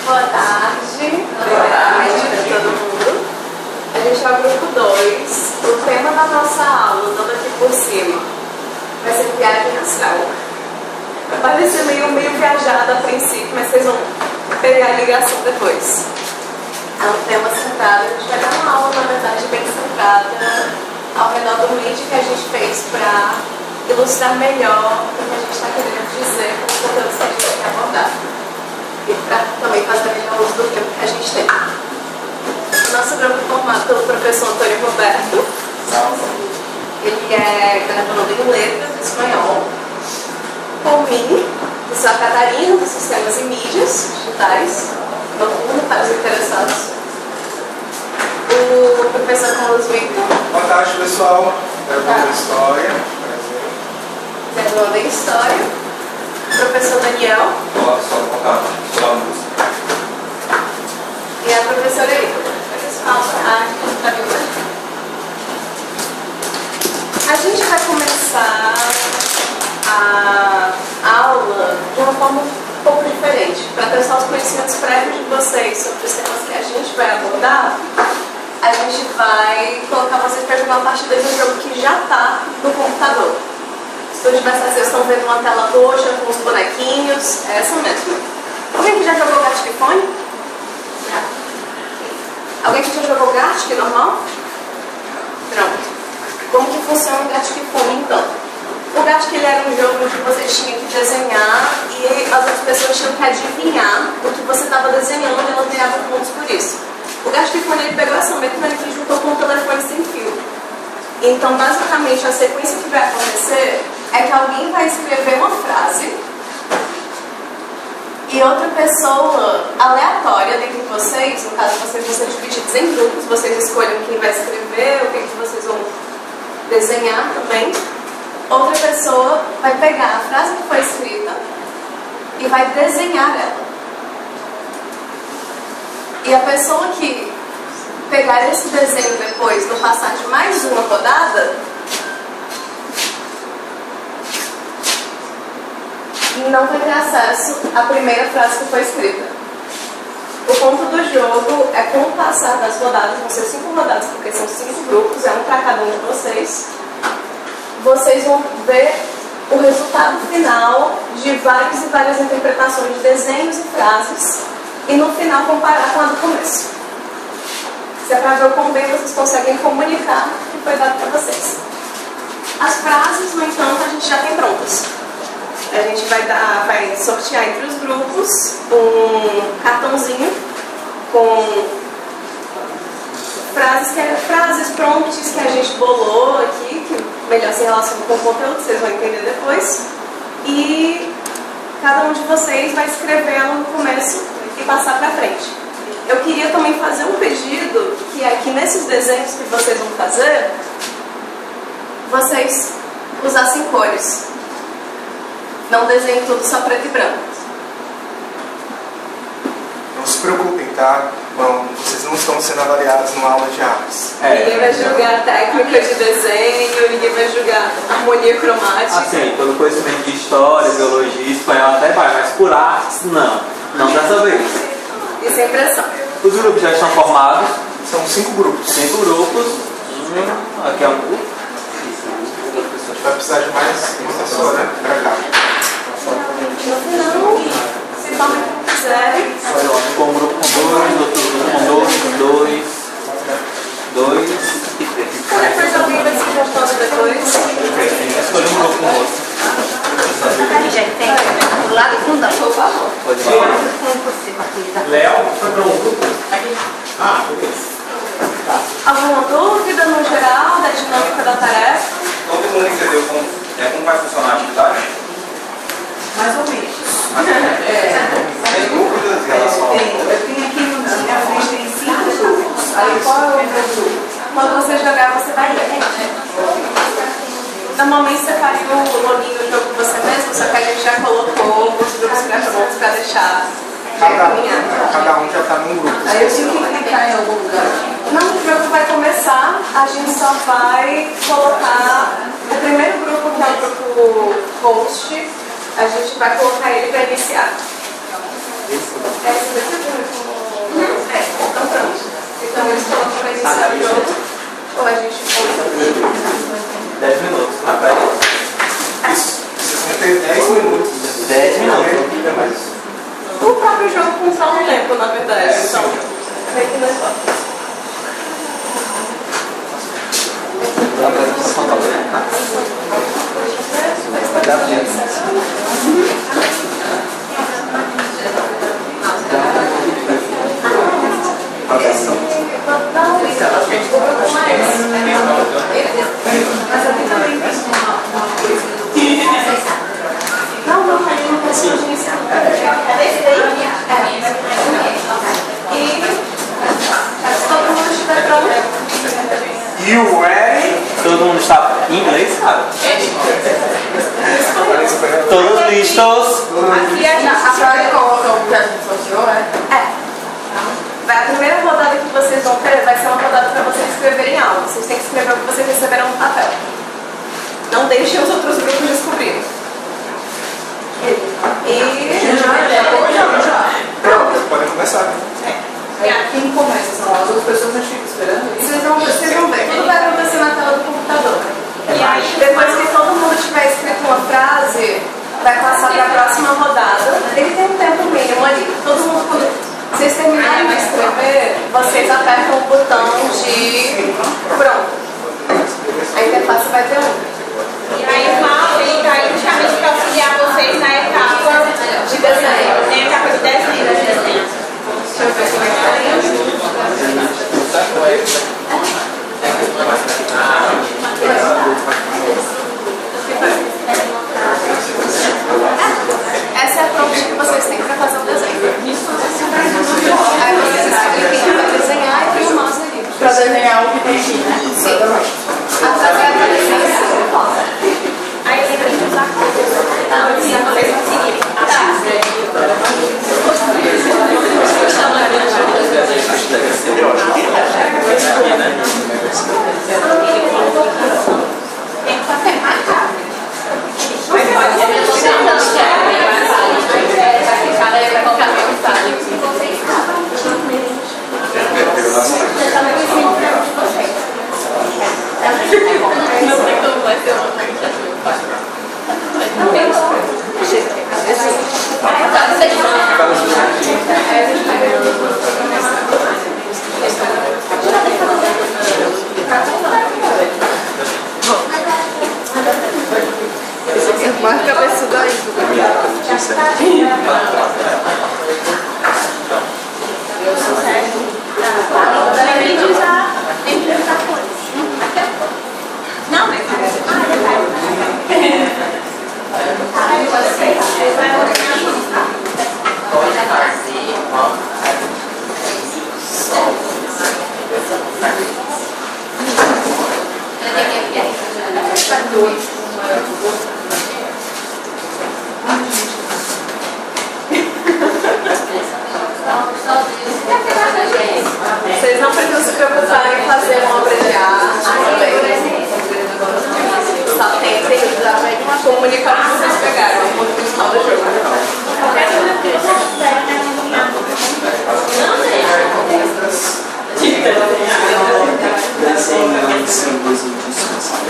Boa tarde. Boa tarde a todo mundo. A gente é o grupo 2. O tema da nossa aula, dando aqui por cima, vai ser viagem astral. Vai parecer meio viajada a princípio, mas vocês vão pegar a ligação depois. É um tema centrado, a gente vai dar uma aula, na verdade, bem centrada ao redor do vídeo que a gente fez para ilustrar melhor o que a gente está querendo dizer com os conteúdos que a gente quer abordar. E para também fazer melhor uso do tempo que a gente tem. O nosso grupo é formado pelo professor Antônio Roberto. Ele é graduando em letras, espanhol. Por mim, que sou a Catarina, dos sistemas e mídias digitais. Noturno para os interessados. O professor Carlos Victor. Boa tarde, pessoal. Graduando em História. Graduando em História. Professor Daniel. Olá, pessoal. Boa tarde. Sou aluno. E a professora Ida. A gente vai começar a aula de uma forma um pouco diferente. Para testar os conhecimentos prévios de vocês sobre os temas que a gente vai abordar, a gente vai colocar vocês para jogar uma partida de um jogo que já está no computador. Se vocês estão vendo uma tela roxa com os bonequinhos, é essa mesmo. Alguém que já jogou Gartic Phone? Já. Alguém que já jogou Gartic normal? Pronto. Como que funciona o Gartic Phone então? O Gartic ele era um jogo onde você tinha que desenhar e as outras pessoas tinham que adivinhar o que você estava desenhando e elas ganhavam pontos por isso. O Gartic Phone ele pegou essa mecânica e juntou com um telefone sem fio. Então, basicamente, a sequência que vai acontecer é que alguém vai escrever uma frase e outra pessoa aleatória dentre vocês, no caso vocês vão ser divididos em grupos, vocês escolhem quem vai escrever, o que vocês vão desenhar também. Outra pessoa vai pegar a frase que foi escrita e vai desenhar ela. E a pessoa que pegar esse desenho depois, no passar de mais uma rodada, não vai ter acesso à primeira frase que foi escrita. O ponto do jogo é, com o passar das rodadas, vão ser 5 rodadas, porque são 5 grupos, é um para cada um de vocês. Vocês vão ver o resultado final de várias e várias interpretações de desenhos e frases e no final comparar com a do começo. Se é para ver o quão bem vocês conseguem comunicar o que foi dado para vocês. As frases, no entanto, a gente já tem prontas. A gente vai sortear entre os grupos um cartãozinho com frases prompts que a gente bolou aqui, que melhor se relaciona com o conteúdo, vocês vão entender depois. E cada um de vocês vai escrevê-la no começo e passar para frente. Eu queria também fazer um pedido, que é que nesses desenhos que vocês vão fazer, vocês usassem cores. Não desenhem tudo só preto e branco. Não se preocupem, tá? Bom, vocês não estão sendo avaliados numa aula de artes. Ninguém vai julgar a técnica de desenho, ninguém vai julgar a harmonia cromática. Assim, pelo conhecimento de história, biologia, espanhol até vai, mas por artes, não. Não dessa vez. E sem pressão. Os grupos já estão formados. São 5 grupos. 5 grupos. Aqui é um grupo. A gente vai precisar de mais uma pessoa, né? Pra cá. No final, se formem como quiserem. Com um grupo com 2, outro grupo com 2, 2 e 3. Depois alguém vai se postando depois. Escolhe um grupo com o outro. Gente, tem do lado do fundão. Por favor. Pode Do lado do fundo por cima aqui. Tá? Léo, foi para um grupo? Ah, beleza. Alguma dúvida no geral da dinâmica da tarefa? Todo mundo entendeu como vai funcionar a atividade? Mais ou menos. Tem dúvidas em relação ao Eu tenho aqui no minha frente, tem 5 grupos. Aí qual é o grupo? Quando você jogar, você vai ver. Normalmente você faria o login do jogo você mesmo, só que a gente já colocou os grupos pré-prontos para deixar caminhar. Cada um já está num grupo. Aí eu tenho que clicar em algum lugar. Não, o jogo vai começar, a gente só vai colocar o primeiro grupo, que é o grupo host, a gente vai colocar ele para iniciar. Esse daqui abre o jogo com só um tempo, na verdade. Então, meio que não importa. You ready? Todo mundo está em inglês, sabe? Todos listos? A Flávia coloca o que a gente sorteou, a primeira rodada que vocês vão ter vai ser uma rodada para vocês escreverem algo. Vocês têm que escrever o que vocês receberam no papel. Não deixem os outros grupos descobrirem. Pronto, podem começar. Quem começa? São as outras pessoas que ficam esperando? Vocês vão ver. Tudo vai acontecer na tela do computador. E aí, depois que todo mundo tiver escrito uma frase, vai passar para a próxima rodada. Ele tem um tempo mínimo ali. Todo mundo, quando vocês terminarem de escrever, vocês apertam o botão de pronto. A interface vai ter um. E aí o Paulo está aí justamente para auxiliar vocês na etapa de desenho. Na etapa de desenho. Deixa eu ver como é que essa é a prompt que vocês têm para fazer o desenho. Aí vocês escolhem quem vai desenhar e tem o mouse ali. Para desenhar o que tem aqui, né? Sim. Através da desenho. Aí você tem que usar coisas. Se vocês conseguirem. Mais cabeçudo ainda. Lembrem de usar cores. Não, mas Vocês não precisam se preocupar em fazer uma obra de arte também. Só tentem comunicar o que vocês pegaram. É o ponto principal do jogo.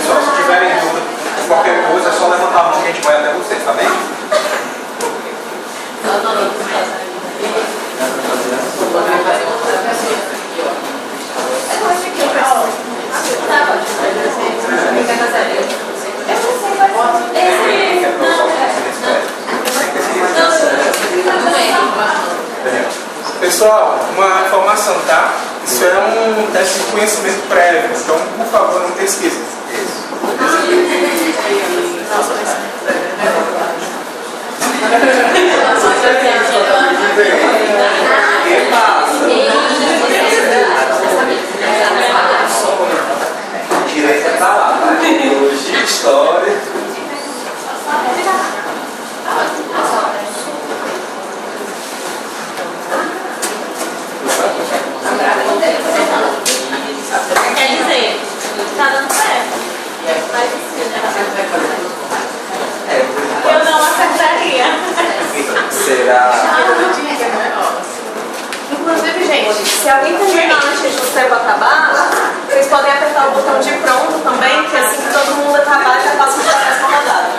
Pessoal, se tiverem dúvida de qualquer coisa, é só levantar a mão que a gente vai até vocês, tá bem? Pessoal, uma informação, tá? Isso é um teste de conhecimento prévio, então, por favor, não pesquisem. Direita pra lá, tá? Hoje, história. quer dizer, tá dando certo. Mas eu não acertaria. Será? Inclusive, gente, se alguém terminar antes do tempo acabar, vocês podem apertar o botão de pronto também, que assim que todo mundo acabar, já passa para a próxima rodada.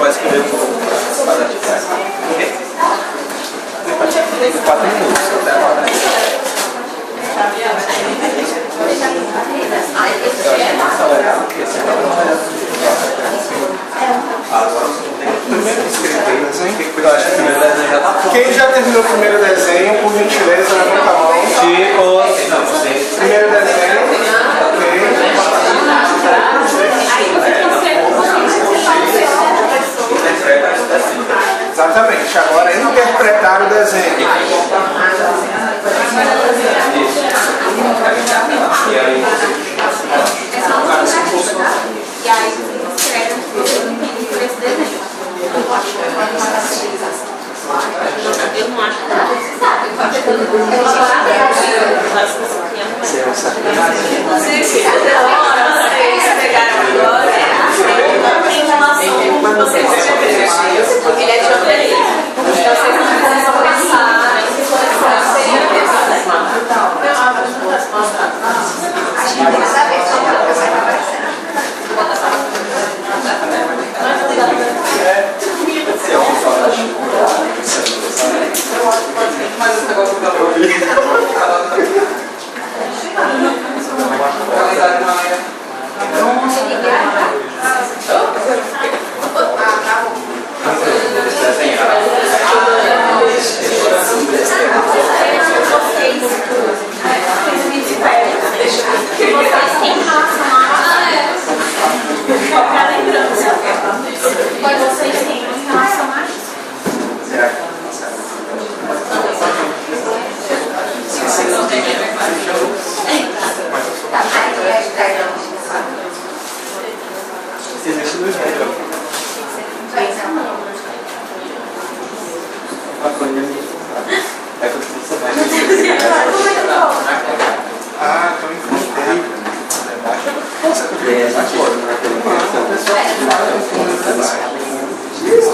pode escrever um pouco para ativar. Ok? 4 minutos até agora. Quem já terminou o primeiro desenho, por gentileza, levanta a mão. Primeiro desenho. Exatamente, agora é interpretar o desenho. E aí escreve por esse desenho. Eu não acho que Inclusive, agora vocês pegaram agora, não tem relação com o que vocês escreveram. Ele é de jornalismo. Então vocês não precisam pensar em que coleção seria essa. Acho que vai saber só para você vai aparecendo. Mas esse negócio da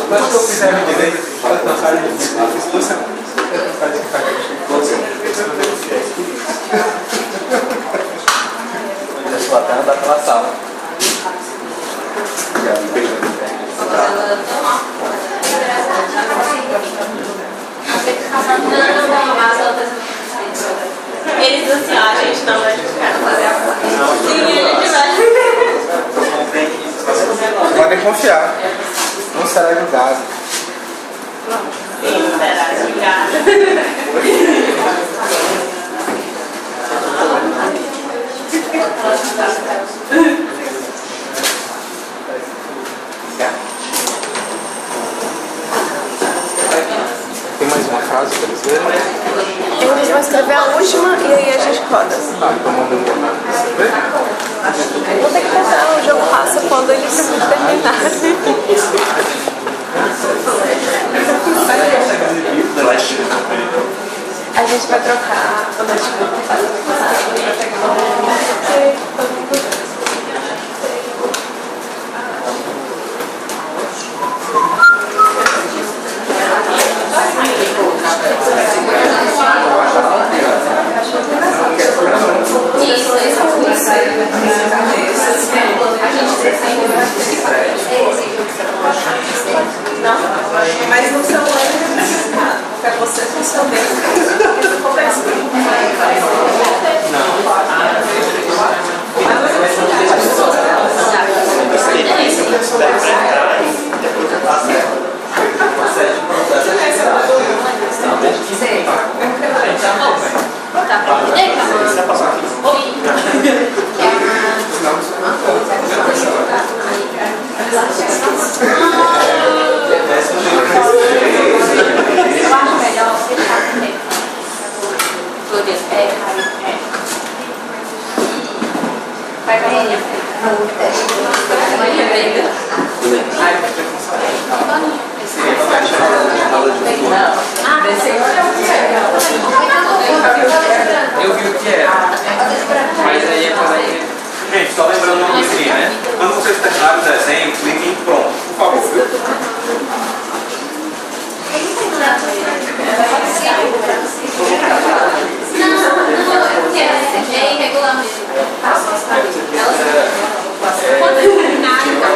Mas se eu fizer direito, para dançar de disco, eu fiz 2 semanas. Eu sou até andar pela sala. eles assim, ó, a gente não vai ficar fazer a foto. E a gente vai. Podem confiar. Não será julgado. Sim, será julgado. Tem mais uma frase para eles verem? Eles vão escrever a última e aí a gente roda. Tá, então manda um botar. Vou ter que pensar, o jogo passa quando eles terminarem. A gente vai trocar o notebook. Mas no celular é complicado, porque você com o seu dedo começa Eu vi o que era. Mas aí é para aí. Gente, só lembrando uma coisinha, né? Quando vocês terminarem o desenho, cliquem em pronto, por favor, viu? É irregular mesmo. Quando terminar, então,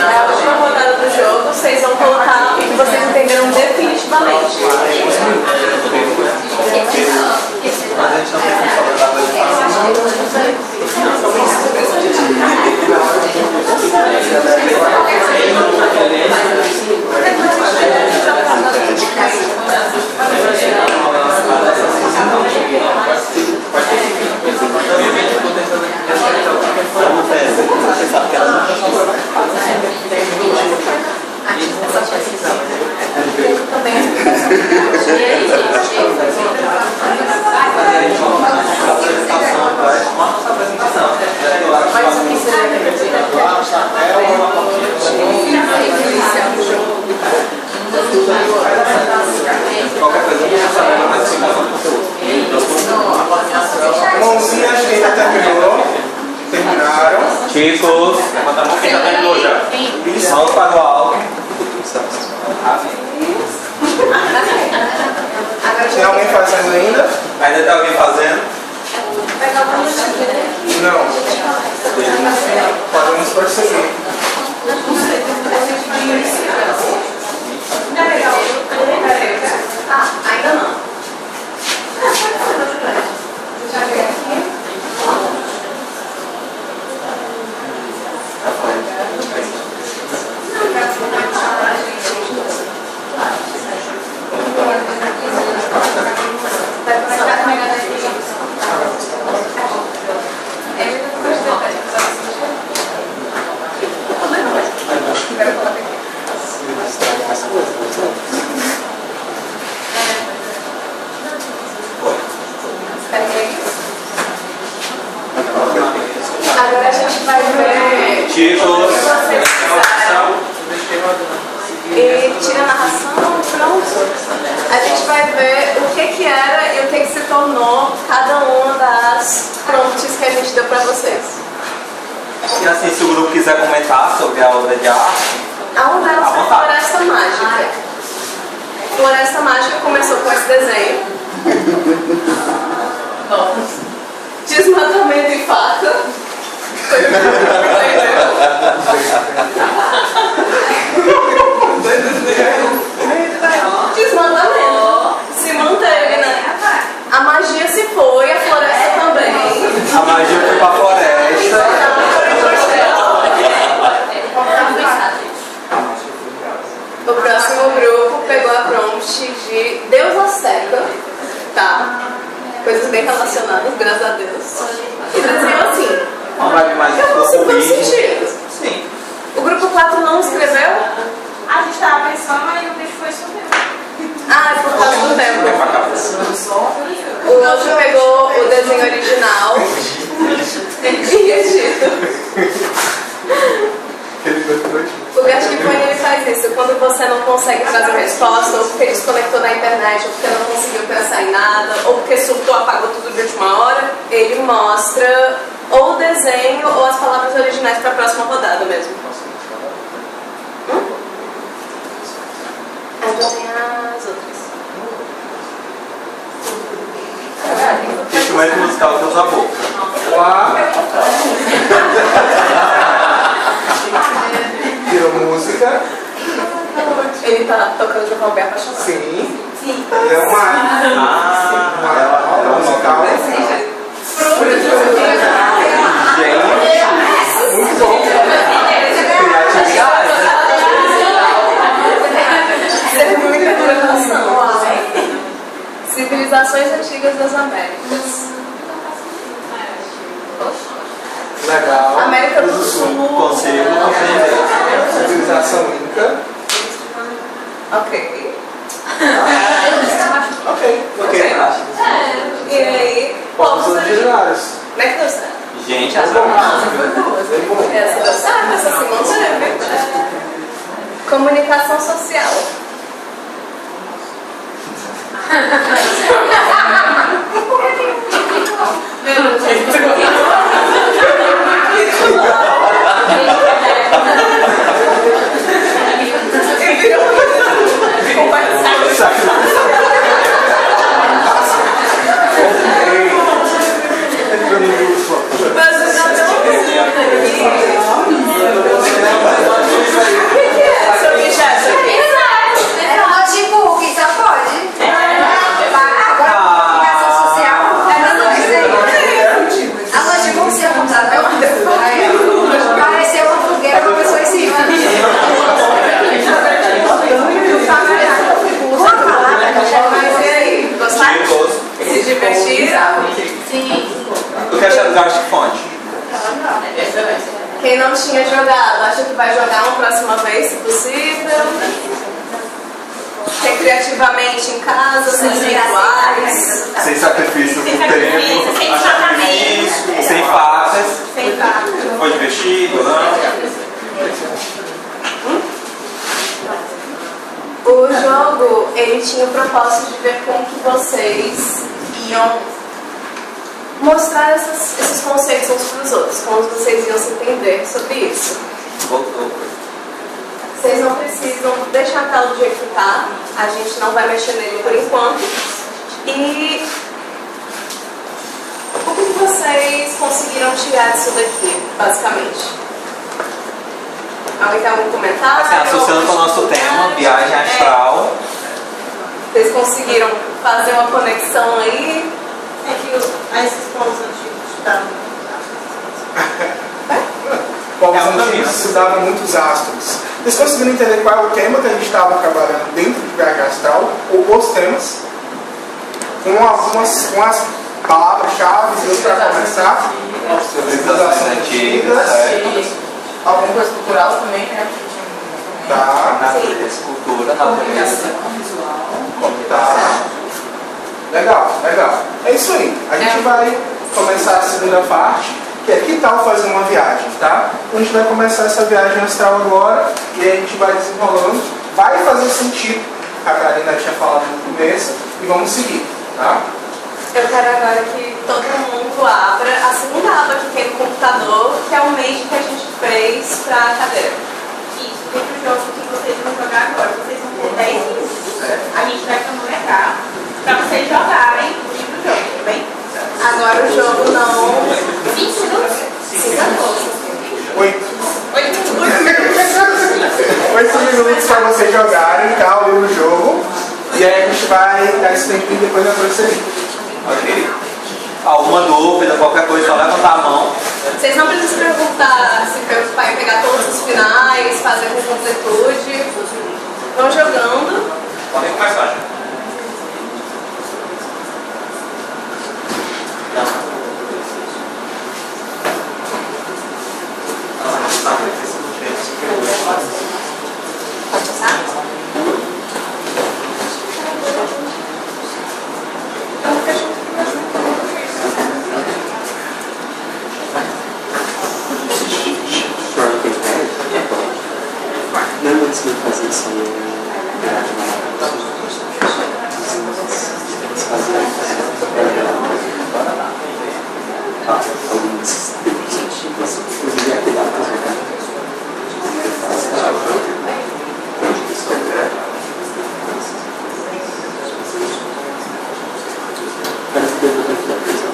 A última rodada do jogo, vocês vão colocar o que vocês entenderam definitivamente. Mas a gente não tem como falar da qualquer coisa, Mãozinha, acho que já terminou. Terminaram. Chicos, levanta a mão que já terminou já. Mãos para o alto. Tem alguém fazendo ainda? Ainda tem alguém fazendo? Não. Podemos prosseguir. Ainda não. Agora a gente vai ver. Chicos, E tira a narração, pronto. A gente vai ver o que era e o que se tornou cada uma das prompts que a gente deu para vocês. e assim, se o grupo quiser comentar sobre a obra de arte, A uma delas foi Floresta Mágica. Floresta Mágica começou com esse desenho. Desmatamento e faca. Foi o que desmatamento. Se manteve, né? A magia se foi, a floresta também. a magia foi pra floresta. O próximo grupo pegou a prompt de Deus Azteca, tá? Coisas bem relacionadas, graças a Deus. E desenhou assim. Uma vibe mais Eu não sinto Covid. sentido. Sim. O grupo 4 não escreveu? A gente tava pensando, mas o bicho foi isso mesmo. Ah, é por causa do tempo. O outro pegou o desenho original e edito. O Gasquipone ele faz isso. Quando você não consegue trazer a resposta, ou porque desconectou na internet, ou porque não conseguiu pensar em nada, ou porque surtou, apagou tudo de última hora, ele mostra ou o desenho ou as palavras originais para a próxima rodada mesmo. Ainda tem as outras. Que instrumento musical que usa a boca? Lá. Virou música. Ele tá tocando de Roberto apaixonado. Sim. É uma musical. Muito bom. Criatividade. Teve muita interpretação. Se Civilizações antigas das Américas. Legal. América do Sul. Consigo compreender. Civilização Inca. Ok. Ok. E aí, Povos povos antigos. originários. Como é que deu certo? Gente, essa Bem bom. Essa deu certo, essa se manteve. Comunicação social. Mas eu já deu o que é, seu Michel? É notebook, só pode. Agora, comunicação social, é a notebook seu computador. Apareceu uma fogueira, uma pessoa em cima. Mas e aí? Gostaram? Se divertiram? Sim. O que acharam do gasto de fonte? Quem não tinha jogado, acha que vai jogar uma próxima vez, se possível? Recreativamente em casa, sem rituais. Sem sacrifício por tempo, sem tratamento. sem facas. Sem fato. Foi divertido, não? O jogo, ele tinha o propósito de ver como que vocês iam mostrar esses conceitos uns para os outros, como vocês iam se entender sobre isso. Voltou. Vocês não precisam deixar a tela do jeito que está, a gente não vai mexer nele por enquanto. E o que vocês conseguiram tirar disso daqui, basicamente? Alguém tem algum comentário? Assim, associando com o nosso tema, viagem astral. Vocês conseguiram fazer uma conexão aí? É que esses povos antigos estavam. Povos É um antigos caminho. estudavam muitos astros. Vocês conseguiram entender qual é o tema que a gente estava trabalhando dentro de viagem astral, ou os temas, com as palavras-chave para começar? Civilizações antigas, certo? Alguma coisa cultural também, né? Tá, Natureza, cultura, natureza. tá. Legal, legal. É isso aí. A gente vai começar a segunda parte, que é que tal fazer uma viagem, tá? A gente vai começar essa viagem astral agora, e aí a gente vai desenrolando. Vai fazer sentido, a Karina tinha falado no começo, e vamos seguir, tá? Eu quero agora que todo mundo abra a segunda aba que tem no computador, que é o made que a gente fez para a cadeira. Isso, tem o jogo que vocês vão jogar agora. Vocês vão ter 10 minutos. A gente vai cronometrar para vocês jogarem o livro do jogo, tudo bem? Agora o jogo não... 5 minutos? 5 a 12. 8 8 minutos. minutos para vocês jogarem, tá? O jogo. E aí a gente vai dar esse tempinho depois da prosseguir. Ok. Alguma dúvida, qualquer coisa, só levantar a mão. Vocês não precisam se preocupar em pegar todos os finais, fazer com completude. Vão jogando. Podem começar. Pode passar? Não, antes de fazer isso aí, eles fazem alguns livros antigos, inclusive aquele lá para jogar. Parece que deu para a prisão.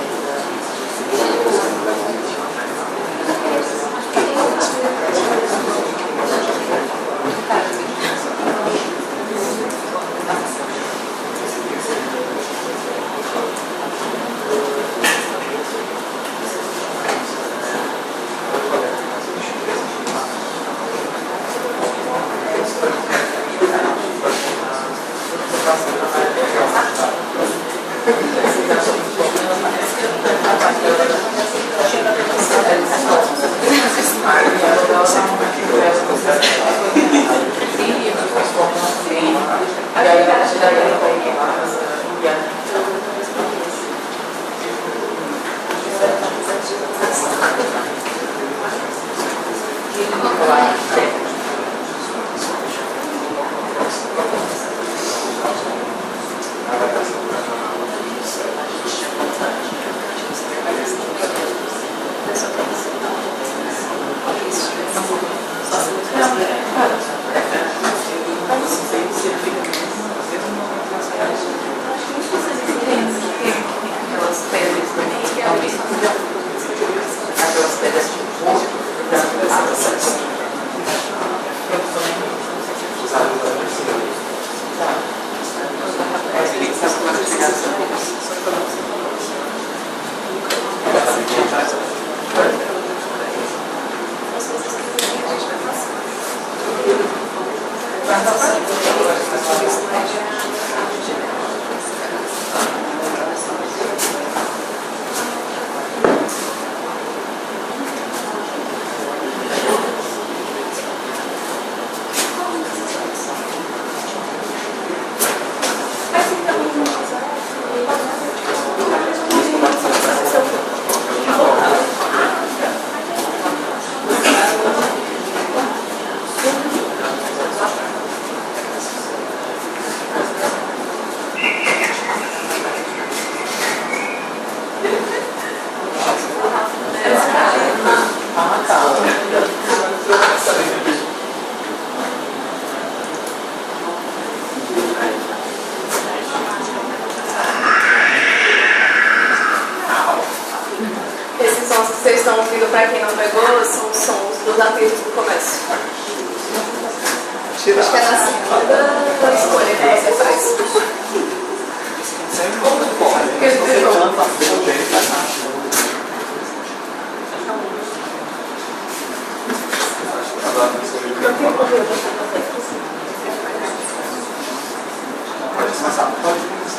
pra quem não pegou, são os sons dos atritos do começo. Tirar. Acho que é na segunda escolha que você faz. Pode começar.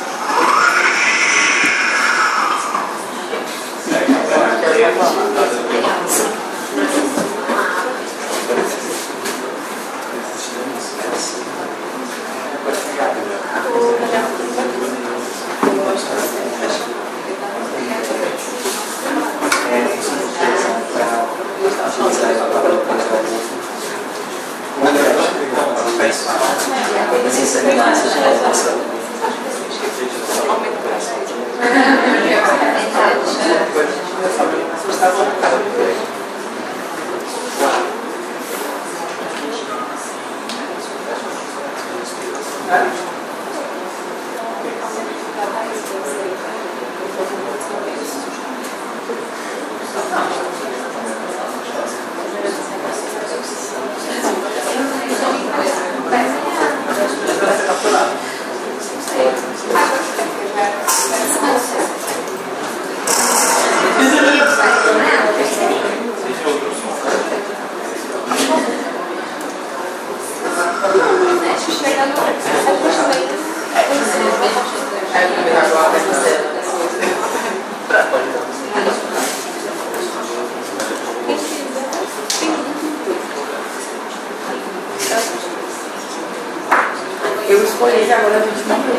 Eu escolhi que agora a gente não vê.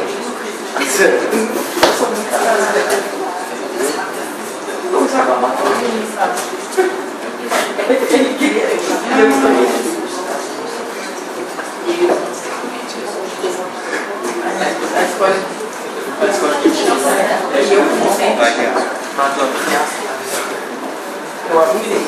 Eu sou muito casada. Não usava maconha, sabe? Ele queria. Eu escolhi. A escolha. E eu comecei. Eu avisei.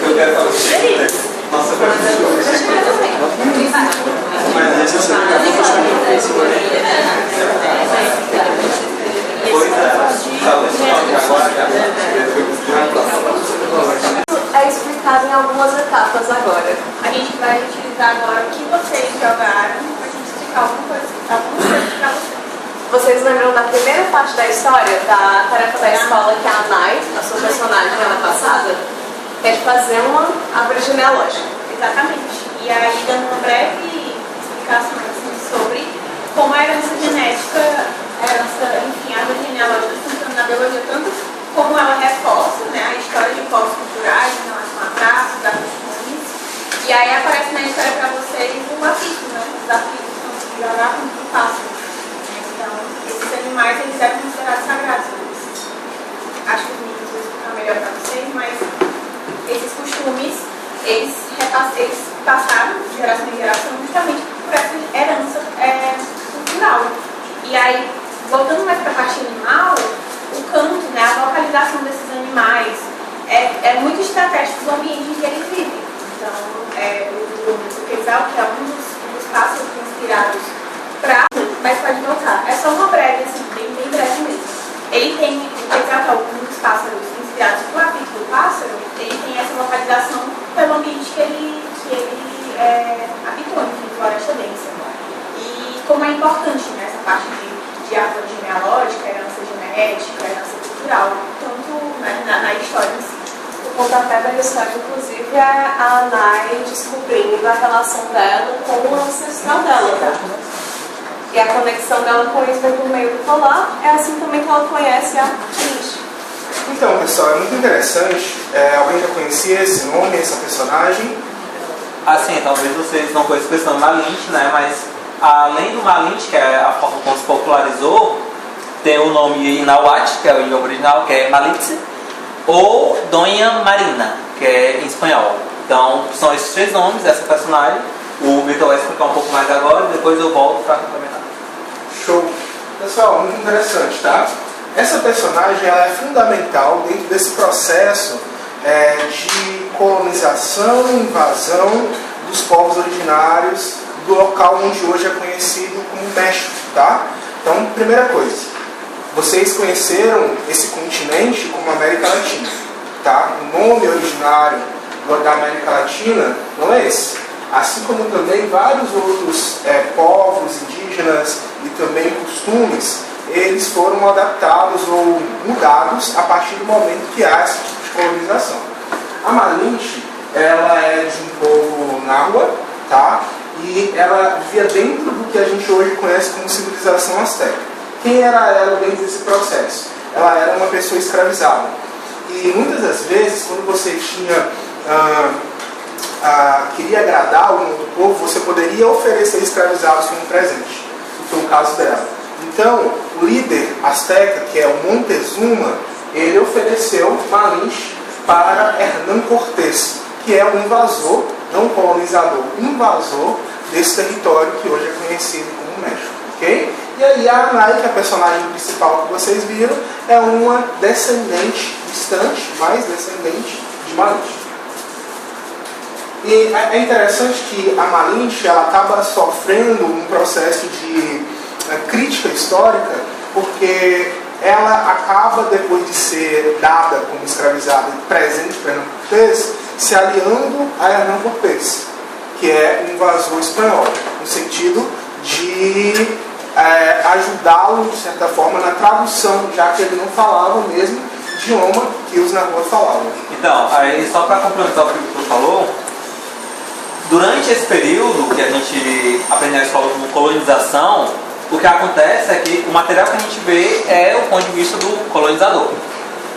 Eu quero falar nossa, mas deixa eu saber. É explicado em algumas etapas agora. A gente vai utilizar agora o que vocês jogaram para a gente explicar alguma coisa para vocês. Vocês lembram da primeira parte da história, da tarefa da escola que a Nai, a sua personagem ano passada, é de fazer uma árvore genealógica? Exatamente. E aí, dando uma breve explicação assim, sobre como a herança genética, enfim, a árvore genealógica funciona na biologia, tanto como ela reforça, né, a história de povos culturais em relação a traços, a costumes. E aí aparece na história para vocês um apito, né, os apitos são de jogar com o pássaro. Então, esses animais, eles eram considerados sagrados. Acho que os meninos vão explicar melhor para vocês, mas ele tem, exato, alguns pássaros inspirados no apito do pássaro, ele tem essa localização pelo ambiente que ele habitou, enfim, floresta densa. E como é importante nessa parte de árvore genealógica, herança genética, herança cultural, tanto na história em si. O pontapé da história, inclusive, é a Anai descobrindo a relação dela com o ancestral dela, tá? E a conexão dela com isso vem por meio do colar, é assim também que ela conhece a Malinche. Então, pessoal, é muito interessante. Alguém já conhecia esse nome, essa personagem? Assim, talvez vocês não conheçam a questão do Malinche, né? Mas além do Malinche, que é a forma como se popularizou, tem o nome Inahuatl, que é o idioma original, que é Malinche, ou Dona Marina, que é em espanhol. Então, são esses três nomes dessa personagem. O Vitor vai explicar um pouco mais agora e depois eu volto para complementar. Show! Pessoal, muito interessante, tá? Essa personagem ela é fundamental dentro desse processo de colonização e invasão dos povos originários do local onde hoje é conhecido como México, tá? Então, primeira coisa, vocês conheceram esse continente como América Latina, tá? O nome originário da América Latina não é esse. Assim como também vários outros povos indígenas e também costumes, eles foram adaptados ou mudados a partir do momento que há esse tipo de colonização. A Malinche, ela é de um povo náhua, tá? E ela vivia dentro do que a gente hoje conhece como civilização azteca. Quem era ela dentro desse processo? Ela era uma pessoa escravizada. E muitas das vezes, quando você tinha... queria agradar algum outro povo, você poderia oferecer escravizados como presente. Foi o caso dela. Então, o líder azteca, que é o Montezuma, ele ofereceu Malinche para Hernán Cortés, que é um invasor, não colonizador, invasor desse território que hoje é conhecido como México. Okay? E aí a Anai, que é a personagem principal que vocês viram, é uma descendente distante, mais descendente de Malinche. E é interessante que a Malinche ela acaba sofrendo um processo de crítica histórica, porque ela acaba, depois de ser dada como escravizada e presente para Hernán Cortés, se aliando a Hernán Cortés, que é um invasor espanhol, no sentido de ajudá-lo, de certa forma, na tradução, já que ele não falava o mesmo idioma que os na rua falavam. Então, aí só para complementar o que o Vitor falou, durante esse período que a gente aprende na escola como colonização, o que acontece é que o material que a gente vê é o ponto de vista do colonizador.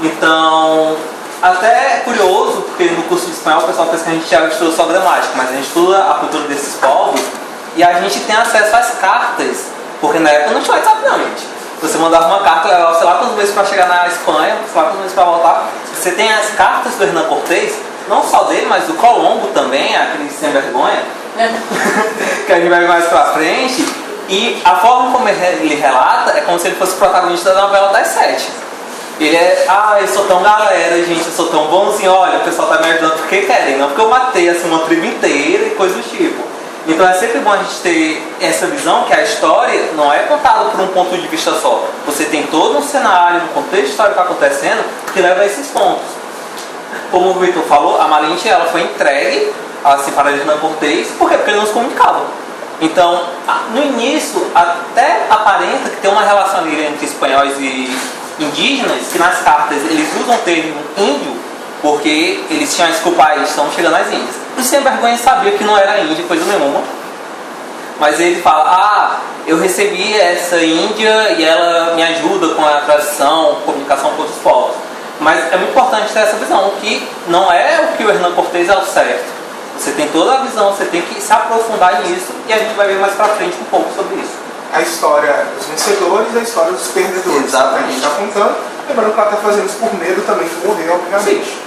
Então, até é curioso, porque no curso de espanhol o pessoal pensa que a gente já estuda só gramática, mas a gente estuda a cultura desses povos e a gente tem acesso às cartas, porque na época não tinha WhatsApp não, gente. Você mandava uma carta, levava sei lá quantos meses para chegar na Espanha, sei lá quantos meses para voltar. Você tem as cartas do Hernán Cortés, não só dele, mas do Colombo também, aquele sem vergonha, que a gente vai ver mais pra frente. E a forma como ele relata é como se ele fosse o protagonista da novela das 7. Ele é, eu sou tão galera, gente, eu sou tão bonzinho, olha, o pessoal tá me ajudando porque querem, não porque eu matei assim, uma tribo inteira e coisa do tipo. Então é sempre bom a gente ter essa visão que a história não é contada por um ponto de vista só. Você tem todo um cenário, um contexto histórico acontecendo que leva a esses pontos. Como o Vitor falou, a Malinche ela foi entregue assim, para Hernán Cortés, por quê? Porque eles não se comunicavam. Então, no início, até aparenta que tem uma relação ali entre espanhóis e indígenas, que nas cartas eles usam o termo índio, porque eles tinham desculpa, estão chegando às Índias. O sem vergonha sabia que não era índia, coisa nenhuma. Mas ele fala, eu recebi essa índia e ela me ajuda com a tradição, comunicação com outros povos. Mas é muito importante ter essa visão, que não é o que o Hernán Cortés é o certo. Você tem toda a visão, você tem que se aprofundar nisso e a gente vai ver mais pra frente um pouco sobre isso. A história dos vencedores e a história dos perdedores. Exatamente. A gente está contando, lembrando que ela está fazendo isso por medo também de morrer, obviamente.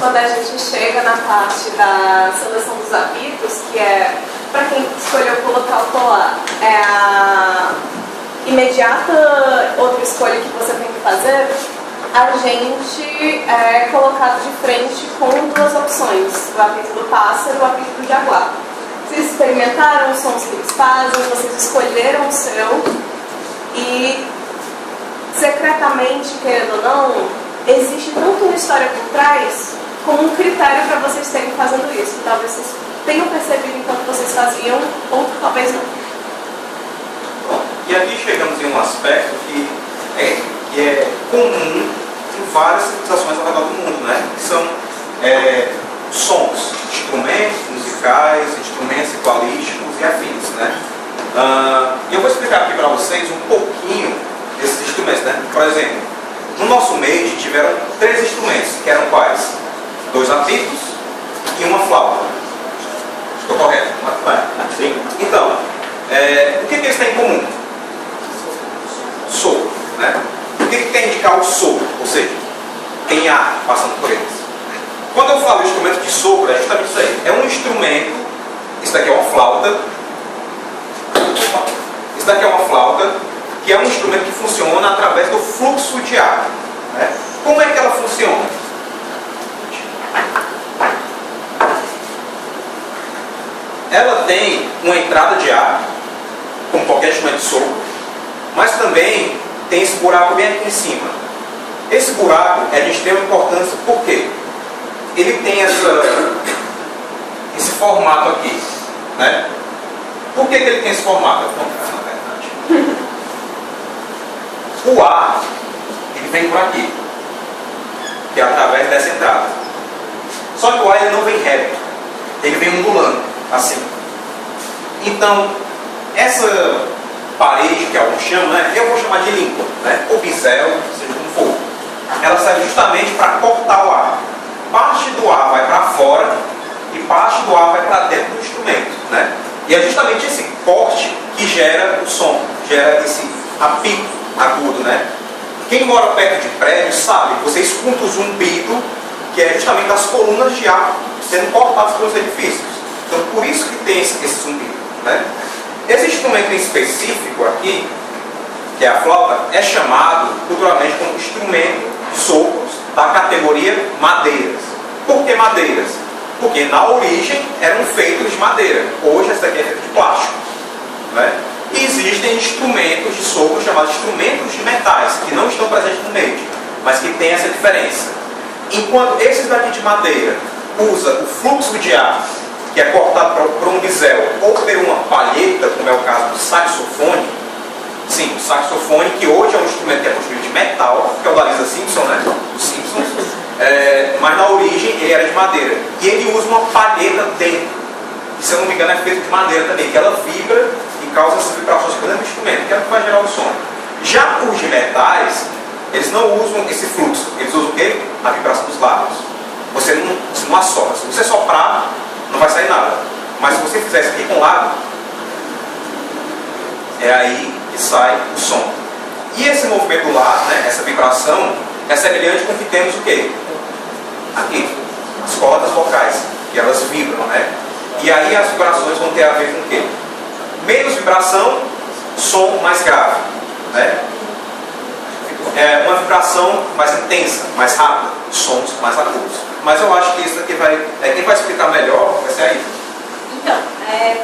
Quando a gente chega na parte da seleção dos apitos, que é, para quem escolheu colocar o colar, é a imediata outra escolha que você tem que fazer, a gente é colocado de frente com duas opções, o apito do pássaro e o apito do jaguar. Vocês experimentaram os sons que eles fazem, vocês escolheram o seu e, secretamente, querendo ou não, existe tanto uma história por trás como um critério para vocês terem fazendo isso. Talvez vocês tenham percebido enquanto vocês faziam, ou talvez não. Bom, e aqui chegamos em um aspecto que é comum em várias civilizações ao redor do mundo, né? Que são sons, instrumentos musicais, instrumentos ritualísticos e afins, né? E eu vou explicar aqui para vocês um pouquinho desses instrumentos, né? Por exemplo, no nosso meio tiveram 3 instrumentos, que eram quais? 2 apitos e uma flauta. Estou correto? Sim. Então, o que eles têm em comum? Sopro, né? O que quer indicar o sopro? Ou seja, tem ar passando por eles. Quando eu falo instrumento de sopro, é justamente isso aí. É um instrumento, isso daqui é uma flauta. Isso daqui é uma flauta, que é um instrumento que funciona através do fluxo de ar, né? Como é que ela funciona? Ela tem uma entrada de ar, como qualquer instrumento de sopro, mas também tem esse buraco bem aqui em cima. Esse buraco é de extrema importância, por quê? Ele tem esse formato aqui, né? Por que ele tem esse formato? Na verdade, o ar, ele vem por aqui, que é através dessa entrada. Só que o ar ele não vem reto, ele vem ondulando, assim. Então, essa parede que alguns chamam, né? Eu vou chamar de língua, né? Ou bisel, seja como for. Ela serve justamente para cortar o ar. Parte do ar vai para fora e parte do ar vai para dentro do instrumento, né? E é justamente esse corte que gera o som, gera esse apito agudo, né? Quem mora perto de prédio sabe, você escuta o zumbido, que é justamente as colunas de ar sendo cortadas pelos edifícios. Então, por isso que tem esse zumbido, né? Esse instrumento em específico aqui, que é a flauta, é chamado culturalmente como instrumento de sopros da categoria madeiras. Por que madeiras? Porque na origem eram feitos de madeira. Hoje essa daqui é feita de plástico, né? E existem instrumentos de sopro chamados instrumentos de metais, que não estão presentes no meio, mas que tem essa diferença. Enquanto esses daqui de madeira usa o fluxo de ar, que é cortado por um bisel ou por uma palheta, como é o caso do saxofone. Sim, o saxofone, que hoje é um instrumento que é construído de metal, que é o da Lisa Simpson, né? Os Simpsons. Mas na origem ele era de madeira. E ele usa uma palheta dentro. E se eu não me engano é feito de madeira também, que ela vibra e causa essas vibrações por dentro do instrumento, que é o que vai gerar o som. Já os de metais, eles não usam esse fluxo. Eles usam o quê? A vibração dos lábios. Você não assopra. Se você soprar, não vai sair nada. Mas se você fizer isso aqui com o lábio, é aí que sai o som. E esse movimento do lábio, né, essa vibração, é semelhante com o que temos o quê? Aqui, as cordas vocais, que elas vibram, né? E aí as vibrações vão ter a ver com o quê? Menos vibração, som mais grave, né? É uma vibração mais intensa, mais rápida, sons mais agudos. Mas eu acho que isso aqui quem vai explicar melhor vai ser a Isa. Então,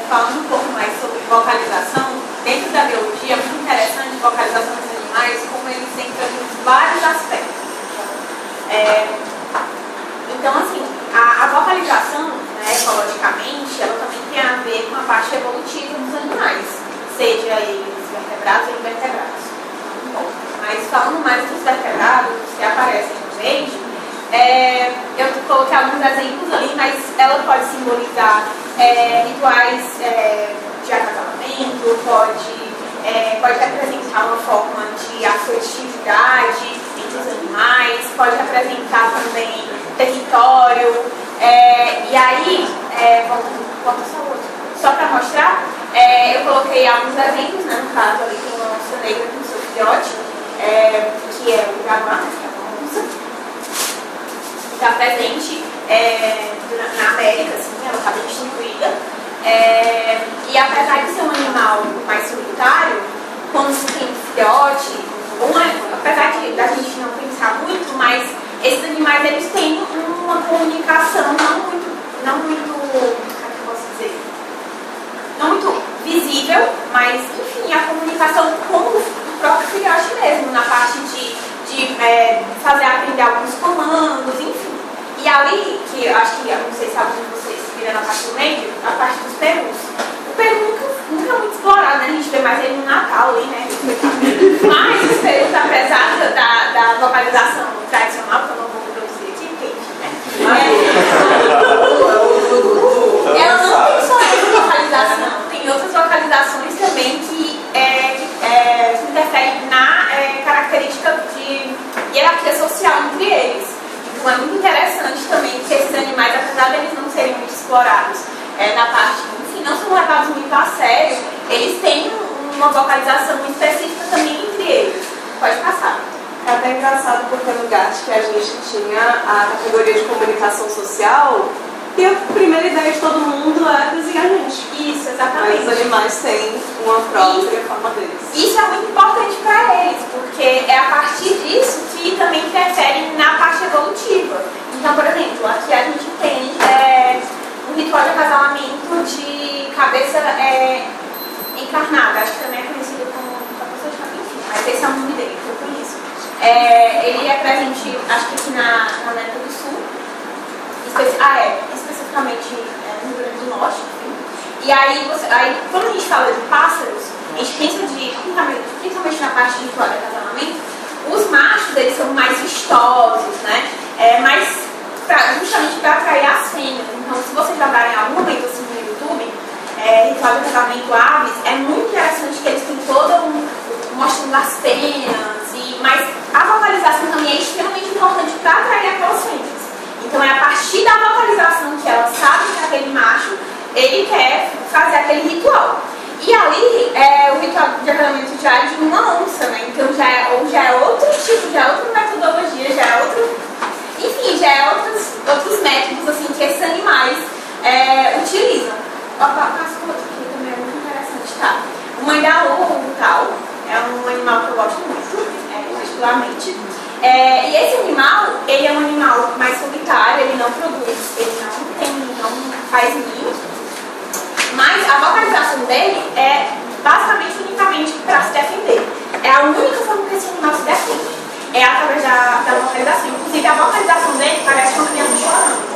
falando um pouco mais sobre vocalização, dentro da biologia é muito interessante a vocalização dos animais, como eles entram em vários aspectos. Então, assim, a vocalização, né, ecologicamente, ela também tem a ver com a parte evolutiva dos animais, seja eles vertebrados ou invertebrados. Bom, mas falando mais dos vertebrados, que aparecem no vídeo, eu coloquei alguns exemplos ali, mas ela pode simbolizar rituais de acasalamento, pode representar uma forma de afetividade entre os animais, pode representar também território. E aí, só para mostrar, eu coloquei alguns exemplos, né, no caso ali tem uma onça negra com seu filhote, que é o jaguar, que é uma onça, que está presente na América, assim, ela está bem distribuída. E apesar de ser um animal mais solitário, quando tem um filhote, apesar da gente não pensar muito, mas esses animais eles têm uma comunicação não muito, como é que eu posso dizer? E ali, que eu acho que, eu não sei se alguns de vocês viram na parte do meio, a parte dos perus. O peru nunca é muito explorado, né? A gente vê mais ele no Natal ali, né? Mas os perus, apesar da vocalização tradicional, que eu não vou produzir aqui, porque, né? Ela não tem só essa vocalização, tem outras vocalizações também que interferem na característica de hierarquia social entre eles. Então é muito interessante também que esses animais, apesar de eles não serem muito explorados na parte, enfim, não são levados muito a sério, eles têm uma vocalização específica também entre eles. Pode passar. É até engraçado porque no GAT que a gente tinha a categoria de comunicação social e a primeira ideia de todo mundo é desenhar gente. Isso, exatamente. Mas os animais têm uma própria forma deles. Isso é muito importante para eles, porque é a partir disso que também interfere na parte evolutiva. Então, por exemplo, aqui a gente tem um ritual de acasalamento de cabeça encarnada, acho que também é conhecido como cabeça de cabeça, enfim, mas esse é o nome dele, que eu conheço. Ele é presente, acho que aqui na América do Sul, especificamente no Rio Grande do Norte, enfim. E aí, quando a gente fala de pássaros, a gente pensa principalmente na parte de ritual de acasalamento, os machos, eles são mais vistosos, né? Justamente para atrair as fêmeas. Então, se vocês jogarem algum momento assim no YouTube, ritual de casamento aves, é muito interessante que eles têm mostrando as penas, mas a vocalização também é extremamente importante para atrair aquelas fêmeas. Então é a partir da vocalização que elas sabem que aquele macho, ele quer fazer aquele ritual. E ali, o ritual de acasalamento já é de uma onça, né? Então já é outro tipo, já é outra metodologia, já é outro... Enfim, já é outros métodos assim, que esses animais utilizam. Passo por outro aqui também, é muito interessante, tá? O mandaú e tal, é um animal que eu gosto muito, particularmente. E esse animal, ele é um animal mais solitário, ele não produz, ele não faz ninho, mas a vocalização dele é basicamente unicamente para se defender. É a única forma que esse animal se defende, é através da vocalização. Inclusive, a vocalização dele parece uma criança chorando.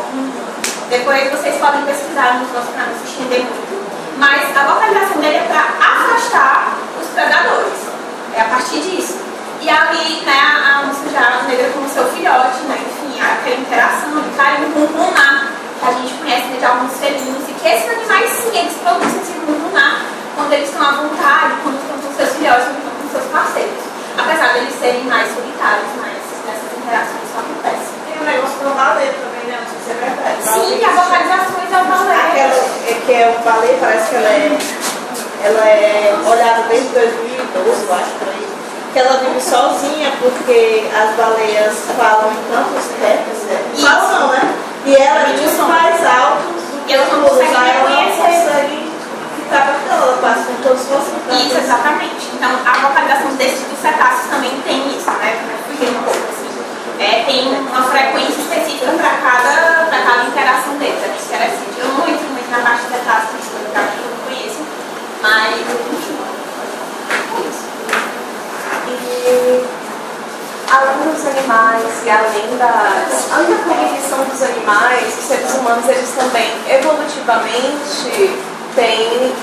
Depois vocês podem pesquisar nos nossos canais, se estender muito. Mas a vocalização dele é para afastar os predadores. É a partir disso. E ali, né, a onça já negra como seu filhote, né, enfim, aquela interação, de carinho com o lunar, que a gente conhece, né, de alguns felinos, e que esses animais, sim, eles produzem esse lunar quando eles estão à vontade, quando estão com seus filhotes, quando estão com seus parceiros. Apesar de eles serem mais solitários, mas essas interações só acontecem. Tem um negócio do balé também, né? Não sei se é verdade. Sim, a vocalização é o balé. Que é o balé, parece que ela é olhada desde 2012, eu acho, por aí. Que ela vive sozinha porque as baleias falam em tantos tempos, né? Falam não, né? E ela vive mais altos do que elas não conseguem reconhecer. Ficar com ela passa com todos os vossos. Isso, exatamente. Então, a vocalização dos cetáceos também tem isso, né? Tem uma frequência específica para cada interação deles. É muito interessante. Eu não entro muito na parte de cetáceos, que eu não conheço, mas enfim. E além dos animais e além da cognição dos animais, os seres humanos, eles também evolutivamente têm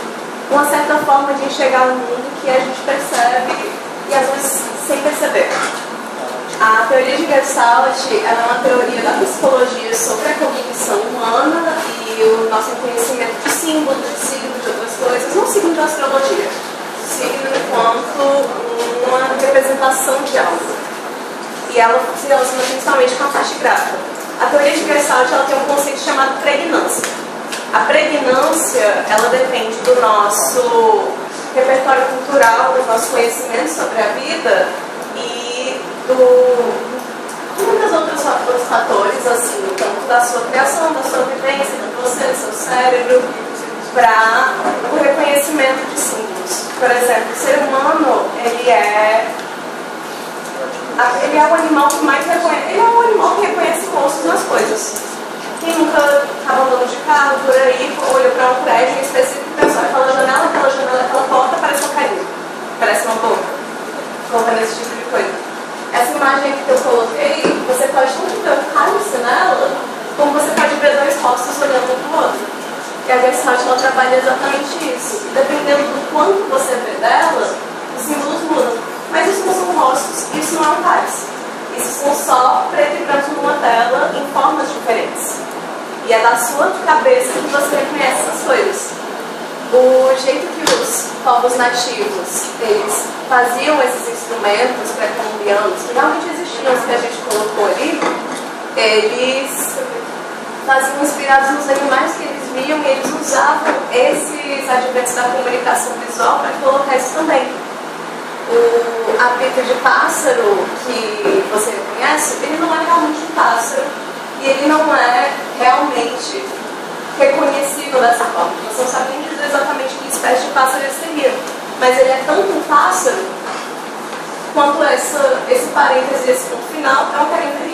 uma certa forma de enxergar o mundo que a gente percebe e às vezes sem perceber. A teoria de Gestalt ela é uma teoria da psicologia sobre a cognição humana e o nosso conhecimento de símbolos, de signos, de outras coisas, não segundo a astrologia, signo enquanto uma representação de algo. E ela se relaciona principalmente com a parte gráfica. A teoria de Gestalt ela tem um conceito chamado pregnância. A pregnância ela depende do nosso repertório cultural, do nosso conhecimento sobre a vida e de muitos outros fatores, assim, tanto da sua criação, da sua vivência, de você, do seu cérebro, para o reconhecimento de símbolos. Por exemplo, o ser humano, ele é o animal que mais reconhece, ele é o animal que reconhece rostos nas coisas. Quem nunca estava andando de carro por aí, olhou para um prédio em específico e pensou, aquela janela, aquela porta parece uma carinha, parece uma boca, colocando esse tipo de coisa. Essa imagem que eu coloquei, você pode tanto ver o cálice nela, Gestalt ela trabalha exatamente isso. Dependendo do quanto você vê dela, os símbolos mudam. Mas isso não são rostos, isso não é um táxi. Isso são só preto e branco numa tela em formas diferentes. E é da sua cabeça que você reconhece essas coisas. O jeito que os povos nativos eles faziam esses instrumentos pré-colombianos, que realmente existiam, os que a gente colocou ali, eles faziam inspirados nos animais que eles viam e eles usavam esses adventos da comunicação visual para colocar isso também. O apito de pássaro que você reconhece, ele não é realmente um pássaro e ele não é realmente reconhecível dessa forma. Você não sabe nem dizer exatamente que espécie de pássaro ele seria, mas ele é tanto um pássaro quanto esse parêntese, esse ponto final é um carinho.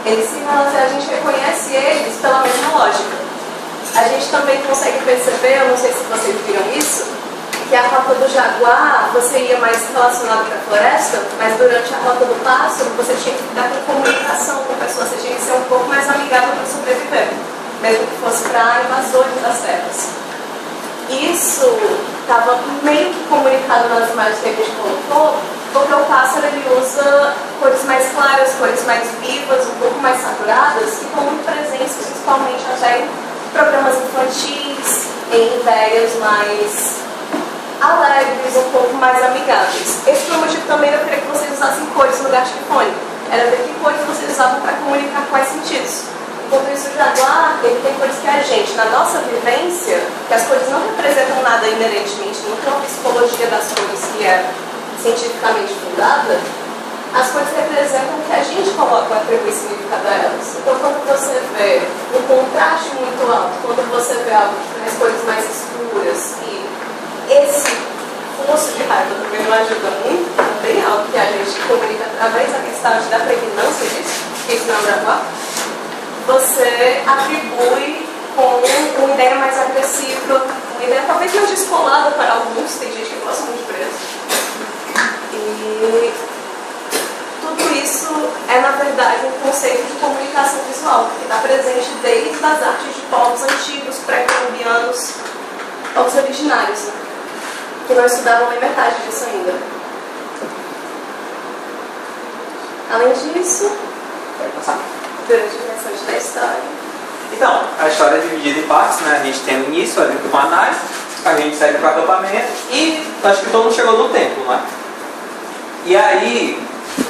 Eles se relacionam, a gente reconhece eles pela mesma lógica. A gente também consegue perceber, eu não sei se vocês viram isso, que a rota do jaguar, você ia mais relacionado com a floresta, mas durante a rota do pássaro, você tinha que ficar com comunicação com pessoas, você tinha que ser um pouco mais amigável para sobreviver, mesmo que fosse para invasores das terras. Isso estava meio que comunicado nas imagens que a gente colocou, porque o pássaro ele usa cores mais claras, cores mais vivas, um pouco mais saturadas, que estão muito presentes, principalmente até em programas infantis, em ideias mais alegres, um pouco mais amigáveis. Esse foi o motivo também de eu querer que vocês usassem cores no Gastifone. Era ver que cores vocês usavam para comunicar quais sentidos. Enquanto isso, o jaguar, ele tem cores que a gente, na nossa vivência, que as cores não representam nada inerentemente, não tem uma psicologia das cores que é cientificamente fundada, as cores representam o que a gente coloca para atribuir significado a elas. Então, quando você vê um contraste muito alto, quando você vê algo que tem as cores mais escuras e esse fosso de raiva também não ajuda muito, também é algo que a gente comunica através da questão da pregnância disso, que isso não é jaguar, você atribui com uma ideia mais agressiva, uma ideia talvez mais descolada para alguns, tem gente que gosta muito de preto. E tudo isso é, na verdade, um conceito de comunicação visual, que está presente desde as artes de povos antigos, pré-colombianos, povos originários, né? Que não estudavam nem metade disso ainda. Além disso, durante o restante da história. Então, a história é dividida em partes, né? A gente tem o início, ali com a análise, a gente segue para o acampamento e acho que todo mundo chegou no templo, né? E aí,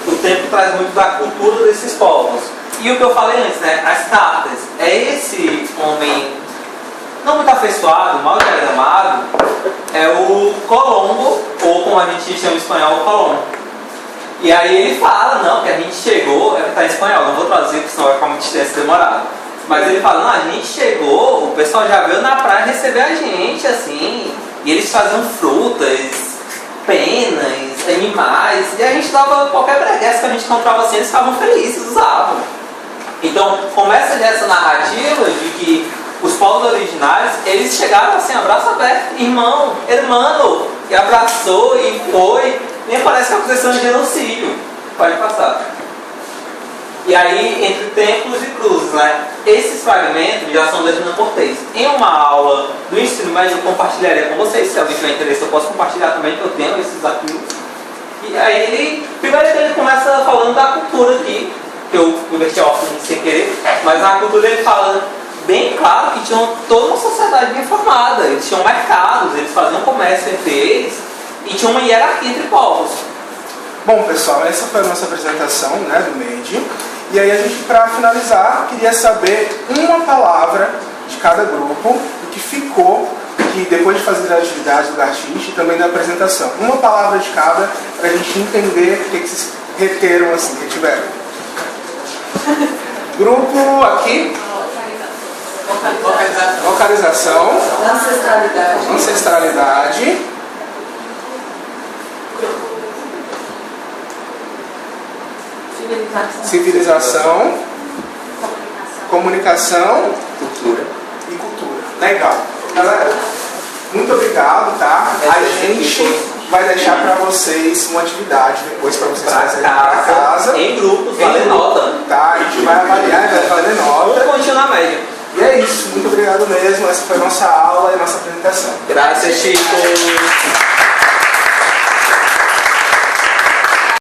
o templo traz muito da cultura desses povos. E o que eu falei antes, né? As cartas. É esse homem não muito afeiçoado, mal diagramado, é o Colombo, ou como a gente chama em espanhol, o Colombo. E aí ele fala, não, que a gente chegou, está em espanhol, não vou traduzir, porque senão vai ficar muito extenso e demorado. Mas ele fala, não, a gente chegou, o pessoal já veio na praia receber a gente, assim, e eles faziam frutas, penas, animais, e a gente dava qualquer breguesso que a gente comprava assim, eles ficavam felizes, usavam. Então, começa essa narrativa de que os povos originários, eles chegaram assim, abraço aberto, irmão, hermano, e abraçou e foi, nem parece que aconteceu um genocídio. Pode passar. E aí, entre templos e cruzes, né? Esses fragmentos já são da Regina Cortez. Em uma aula do ensino médio, eu compartilharia com vocês, se alguém tiver interesse, eu posso compartilhar também, que eu tenho esses arquivos. E aí ele, primeiro ele começa falando da cultura aqui, que eu inverti a óculos sem querer, mas na cultura ele fala bem claro que tinham toda uma sociedade bem formada, eles tinham mercados, eles faziam comércio entre eles e tinha uma hierarquia entre povos. Bom, pessoal, essa foi a nossa apresentação, né, do MED. E aí a gente, para finalizar, queria saber uma palavra de cada grupo, o que ficou, que depois de fazer a atividade do artista e também da apresentação. Uma palavra de cada, para a gente entender o que vocês reteram, assim, que tiveram. Grupo aqui. Localização. Ancestralidade. Ancestralidade. Civilização. Comunicação. Cultura. E cultura. Legal. Galera, muito obrigado, tá? A gente vai deixar para vocês uma atividade depois para vocês fazerem para casa. Em grupos, valer nota. Tá, a gente vai avaliar, vai valer nota. Ou continuar a média. E é isso, muito obrigado mesmo. Essa foi a nossa aula e a nossa apresentação. Graças, Chico.